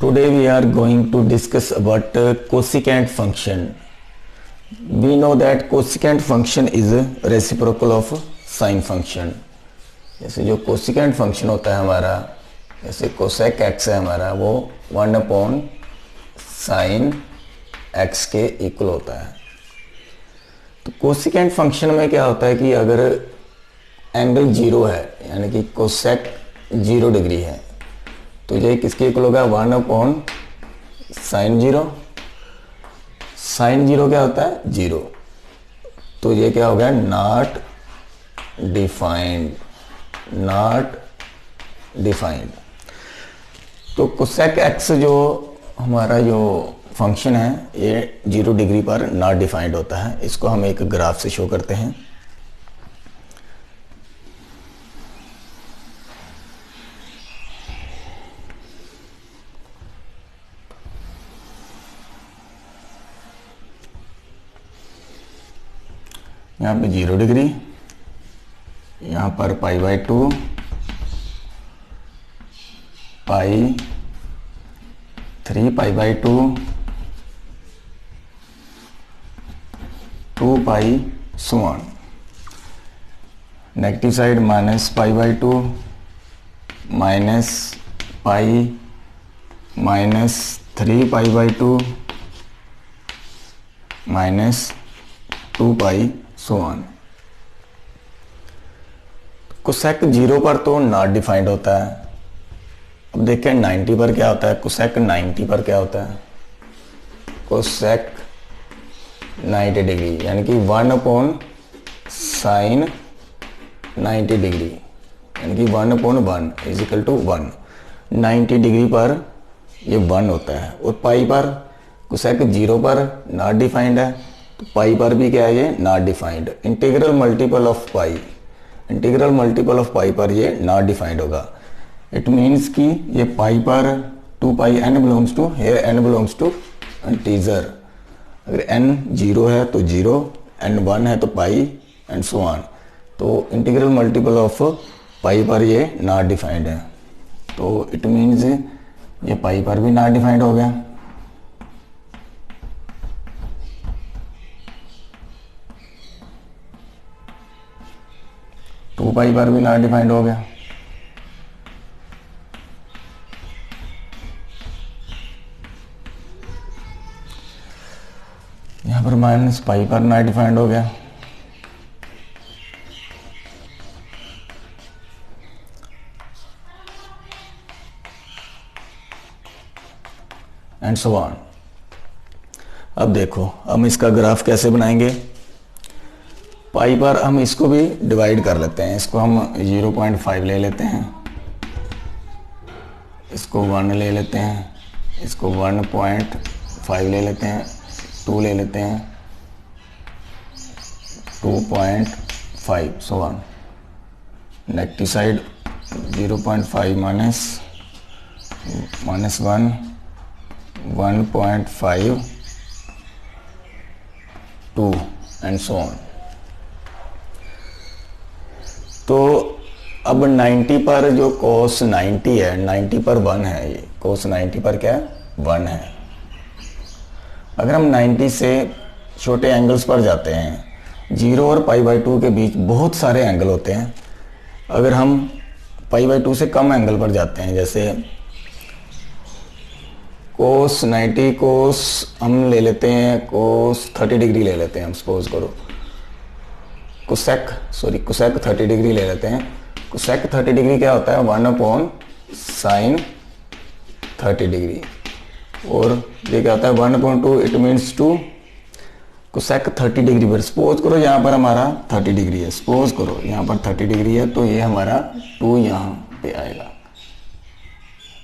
Today we are going to discuss about cosecant function. We know that cosecant function is a reciprocal of sine function. जैसे जो cosecant function होता है हमारा, जैसे cosec x है हमारा, वो 1 अपॉन साइन x के इक्वल होता है. तो cosecant function में क्या होता है कि अगर एंगल जीरो है यानी कि cosec 0 डिग्री है तो ये किसके इक्वल होगा 1 upon sine zero. Sine zero क्या होता है जीरो, तो ये क्या हो गया नॉट डिफाइंड. Not defined. तो कोसेक एक्स जो हमारा जो फंक्शन है ये 0 डिग्री पर नॉट डिफाइंड होता है. इसको हम एक ग्राफ से शो करते हैं. यहाँ पे 0 डिग्री, यहाँ पर π/2, pi 3 π/2, 2 pi so on. Negative side minus π/2 minus pi minus 3 π/2 minus 2 pi so on. Cosec 0 पर तो नॉट डिफाइंड होता है. अब देखें 90 पर क्या होता है. कोसेक 90 पर क्या होता है. कोसेक 90 डिग्री यानी कि 1 अपॉन साइन 90 डिग्री यानी कि 1 upon 1 is equal to 1. 90 degree पर ये 1 होता है. और पाई पर कोसेक 0 पर नॉट डिफाइंड है, तो पाई पर भी क्या है ये not defined. Integral multiple of pi, integral multiple of pi पर ये नॉट डिफाइंड होगा. इट मीन्स कि ये पाई पर 2 pi n belongs to, here n belongs to integer. अगर n 0 है तो 0, n 1 है तो पाई एंड सो ऑन. तो इंटीग्रल मल्टीपल ऑफ पाई पर ये नॉट डिफाइंड है. तो इट मीन्स ये पाई पर भी नॉट डिफाइंड हो गया. टू पाई पर भी नॉट डिफाइंड हो गया. यहां पर माइनस पाई पर नॉट डिफाइंड हो गया. And so on. अब देखो हम इसका ग्राफ कैसे बनाएंगे. पाई पर हम इसको भी डिवाइड कर लेते हैं. इसको हम 0.5 ले लेते हैं, इसको 1 ले लेते हैं, इसको 1.5 ले लेते हैं, 2 ले लेते हैं, 2.5 सो on. Negative side 0.5 minus 1, 1.5, 2 and so on. तो अब 90 पर जो cos 90 है, 90 पर 1 है. ये cos 90 पर क्या है 1 है. अगर हम 90 से छोटे एंगल्स पर जाते हैं, 0 और π/2 के बीच बहुत सारे एंगल होते हैं. अगर हम π/2 से कम एंगल पर जाते हैं, जैसे cos 90, cos हम ले लेते हैं cos 30 डिग्री ले लेते हैं हम, सपोज करो. कोसेक 30 डिग्री ले लेते हैं. कोसेक 30 डिग्री क्या होता है 1 अपॉन साइन 30 डिग्री. और ये क्या होता है 1/2. It means 2. कोसेक 30 डिग्री पर सपोज करो यहाँ पर हमारा 30 डिग्री है, सपोज करो यहाँ पर 30 डिग्री है, तो ये हमारा 2 यहाँ पे आएगा.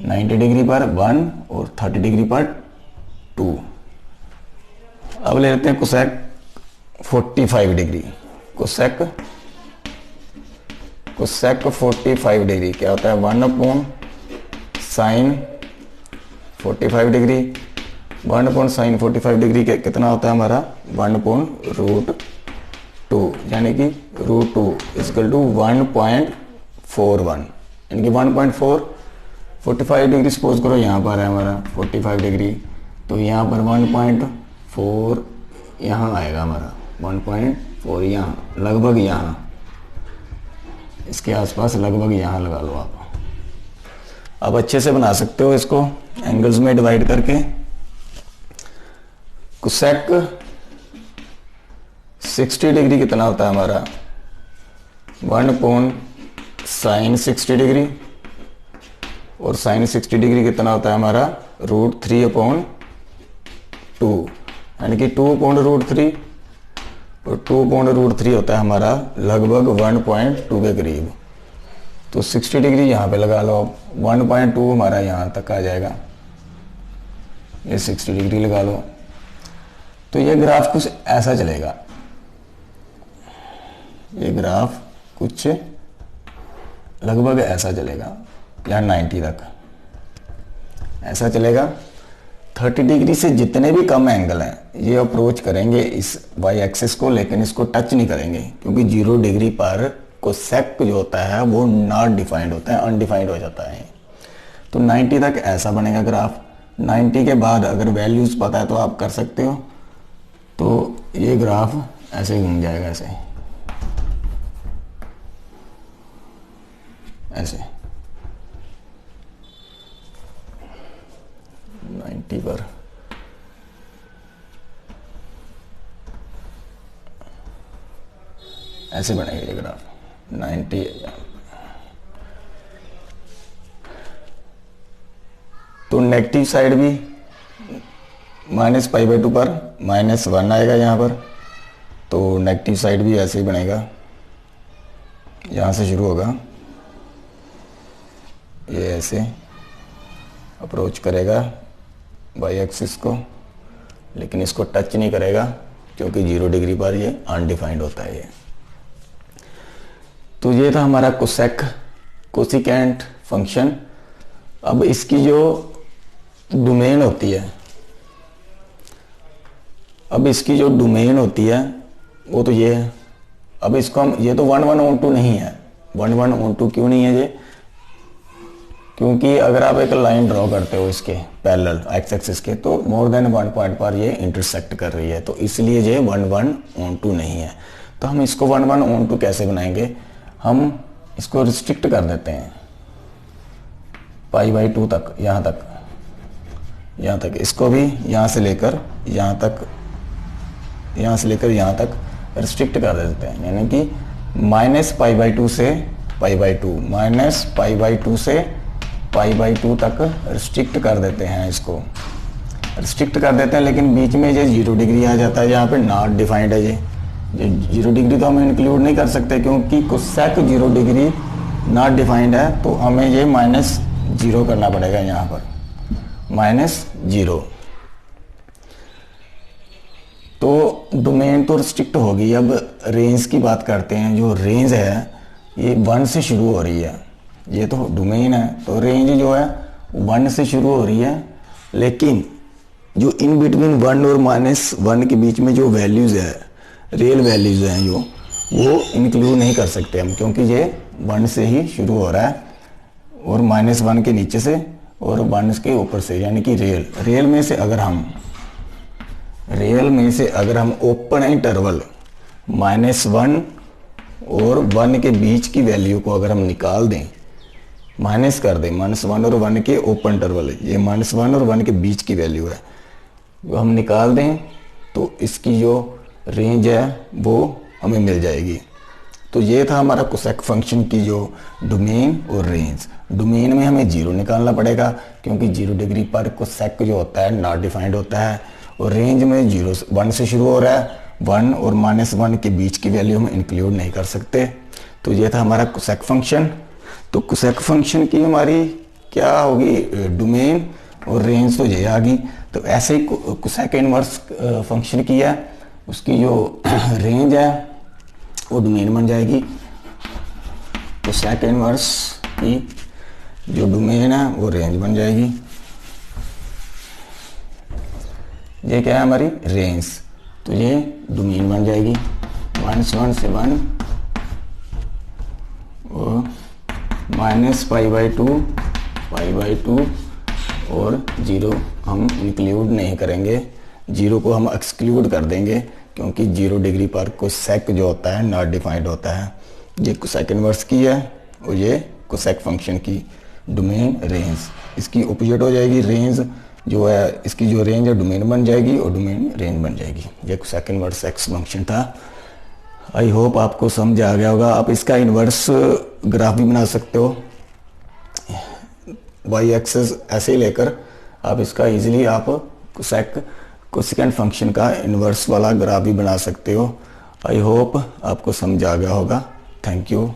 90 डिग्री पर 1 और 30 डिग्री पर 2. अब ले लेते हैं कोसेक 45 डिग्री. कोसेक 45 डिग्री क्या होता है 1 upon sine 45 degree. 1 upon sine 45 degree कितना होता है हमारा 1 अपॉन √2 यानी कि √2 इक्वल टू 1.41 यानी कि 1.4 45 डिग्री सपोज करो यहाँ पर है हमारा 45 डिग्री, तो यहाँ पर 1.4 यहाँ आएगा हमारा, 1.4 यहाँ लगभग, यहाँ इसके आसपास लगभग यहाँ लगा लो आप। अब अच्छे से बना सकते हो इसको एंगल्स में डिवाइड करके। कोसेक 60 डिग्री कितना होता है हमारा, 1 अपॉन साइन 60 डिग्री, और साइन 60 डिग्री कितना होता है हमारा, √3/2, यानी कि 2/√3, और 2/√3 होता है हमारा लगभग 1.2 के करीब। तो 60 डिग्री यहाँ पे लगा लो, 1.2 हमारा यहाँ तक आ जाएगा, ये 60 डिग्री लगा लो। तो ये ग्राफ कुछ ऐसा चलेगा, ये ग्राफ कुछ लगभग ऐसा चलेगा, या 90 तक ऐसा चलेगा। 30 डिग्री से जितने भी कम एंगल हैं ये अप्रोच करेंगे इस वाई एक्सिस को, लेकिन इसको टच नहीं करेंगे, क्योंकि 0 डिग्री पर कोसेक जो होता है वो नॉट डिफाइंड होता है, अनडिफाइंड हो जाता है। तो 90 तक ऐसा बनेगा ग्राफ। 90 के बाद अगर वैल्यूज पता है तो आप कर सकते हो, तो ये ग्राफ ऐसे घूम जाएगा, ऐसे ऐसे 90 पर ऐसे बनेगा ये ग्राफ 90। तो नेगेटिव साइड भी -π/2 पर -1 आएगा यहाँ पर, तो नेगेटिव साइड भी ऐसे ही बनेगा, यहाँ से शुरू होगा, ये ऐसे अप्रोच करेगा वाई एक्सिस को, लेकिन इसको टच नहीं करेगा क्योंकि 0 डिग्री पर ये अनडिफाइंड होता है ये। तो ये था हमारा कोसेक कोसिकेंट फंक्शन। अब इसकी जो डोमेन होती है, अब इसकी जो डोमेन होती है वो तो ये है। अब इसको हम, ये तो 1/1/2 नहीं है, 1/1/2 क्यों नहीं है ये, क्योंकि अगर आप एक लाइन ड्रॉ करते हो इसके पैरेलल एक्स एक्सिस के, तो मोर देन 1 पॉइंट पर ये इंटरसेक्ट कर रही है, तो इसलिए ये 1/1/2 नहीं है। तो हम इसको 1/1/2 कैसे बनाएंगे, हम इसको रिस्ट्रिक्ट कर देते हैं π/2 तक, यहाँ तक, इसको भी यहाँ से लेकर यहाँ तक, यहाँ से लेकर यहाँ तक रिस्ट्रिक्ट कर देते हैं, यानी कि -π/2 से π/2, -π/2 से π/2 तक रिस्ट्रिक्ट कर देते हैं, इसको रिस्ट्रिक्ट कर देते हैं। लेकिन बीच में ये 0 डिग्री आ जाता है, यहाँ पे नॉट डिफाइंड है ये 0 डिग्री तो हम इंक्लूड नहीं कर सकते, क्योंकि कोसेक 0 डिग्री नॉट डिफाइंड है, तो हमें ये -0 करना पड़ेगा, यहाँ पर -0। तो डोमेन तो रिस्ट्रिक्ट होगी। अब रेंज की बात करते हैं। जो रेंज है ये 1 से शुरू हो रही है, ये तो डोमेन है, तो रेंज जो है 1 से शुरू हो रही है, लेकिन जो इन बिटवीन 1 और -1 के बीच में जो वैल्यूज़ है, रियल वैल्यूज़ हैं जो, वो इंक्लूड नहीं कर सकते हम, क्योंकि ये 1 से ही शुरू हो रहा है और -1 के नीचे से और 1 के ऊपर से, यानी कि रियल में से अगर हम ओपन इंटरवल -1 और 1 के बीच की वैल्यू को अगर हम निकाल दें, माइनस कर दें -1 और 1 के ओपन इंटरवल, ये -1 और 1 के बीच की वैल्यू है, वो हम निकाल दें तो इसकी जो रेंज है वो हमें मिल जाएगी। तो ये था हमारा कोसेक फंक्शन की जो डोमेन और रेंज। डोमेन में हमें 0 निकालना पड़ेगा, क्योंकि 0 डिग्री पर कोसेक जो होता है नॉट डिफाइंड होता है, और रेंज में 1 से शुरू हो रहा है, 1 और -1 के बीच की वैल्यू हम इंक्लूड नहीं कर सकते। तो ये था हमारा कोसेक फंक्शन। तो कोसेक फंक्शन की हमारी क्या होगी, डोमेन और रेंज तो ये आ गई। तो ऐसे ही कोसेक इनवर्स फंक्शन की है, उसकी जो रेंज है वो डोमेन बन जाएगी। कोसेक इनवर्स की जो डोमेन है वो रेंज बन जाएगी। ये क्या है हमारी रेंज, तो ये डोमेन बन जाएगी 1 से 1 और -π/2 π/2 और 0 हम इंक्लूड नहीं करेंगे, 0 को हम एक्सक्लूड कर देंगे क्योंकि 0 डिग्री पर कोसेक जो होता है नॉट डिफाइंड होता है। ये कोसेक इनवर्स की है और ये कोसेक फंक्शन की डोमेन रेंज, इसकी अपोजिट हो जाएगी। रेंज जो है, इसकी जो रेंज है डोमेन बन जाएगी और डोमेन रेंज बन जाएगी। ये कोसेक इनवर्स एक्स फंक्शन था। आई होप आपको समझ आ गया होगा। आप इसका इनवर्स ग्राफ भी बना सकते हो, वाई एक्सेस ऐसे ही लेकर आप इसका इजीली आप कोसेकेंड फंक्शन का इनवर्स वाला ग्राफ भी बना सकते हो। आई होप आपको समझ आ गया होगा। Thank you.